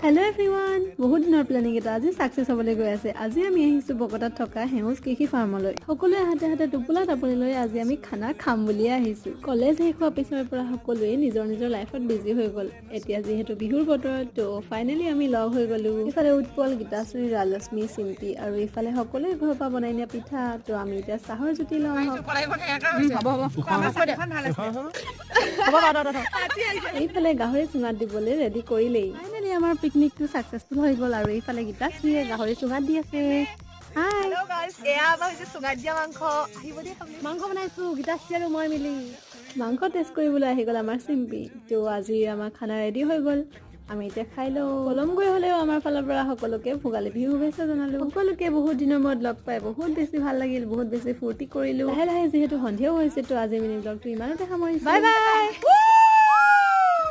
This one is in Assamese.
হেল্ল' এভৰিৱান, বহুত দিনৰ প্লেনিং এটা আজি ছাকচেছ হ'বলৈ গৈ আছে। আজি আমি আহিছোঁ বকতাত থকা সেউজ কৃষি ফাৰ্মলৈ। সকলোৱে হাতে হাতে টোপোলা টাপৰি লৈ আজি আমি খানা খাম বুলিয়ে আহিছোঁ। কলেজ শেষ হোৱাৰ পিছৰ পৰা সকলোৱে নিজৰ নিজৰ লাইফত বিজি হৈ গ'ল। এতিয়া যিহেতু বিহুৰ বতৰ, তো ফাইনেলি আমি লগ হৈ গ'লো। ইফালে উৎপল, গীতাশ্ৰী, ৰাজলক্ষ্মী, চিম্পী আৰু ইফালে সকলোৱে ঘৰৰ পৰা বনাই নিয়া পিঠা। তো আমি এতিয়া চাহৰ জুতি লওঁ। এইফালে গাহৰি চুঙাত দিবলৈ ৰেডি কৰিলেই। ফাইনেলি আমাৰ পিকনিকটো ছাকচেছফুল হৈ গ'ল আৰু এইফালে গীতাশ্ৰীয়ে গাহৰি চুঙাত দি আছে। মাংস বনাইছোঁ গীতাশ্ৰী আৰু মই মিলি। মাংস টেষ্ট কৰিবলৈ আহি গ'ল আমাৰ চিম্পী। তো আজি আমাৰ খানা ৰেডি হৈ গ'ল। আমি এতিয়া খাই লওঁ। পলমকৈ হ'লেও আমাৰ ফালৰ পৰা সকলোকে ভোগালী বিহু শুভেচ্ছা জনালোঁ। সকলোকে বহুত দিনৰ মূৰত লগ পাই বহুত বেছি ভাল লাগিল, বহুত বেছি ফূৰ্তি কৰিলোঁ। লাহে লাহে যিহেতু সন্ধিয়াও হৈছে, তো আজি মিনি ব্লগটো ইমানতে সামৰিছোঁ। Bye bye.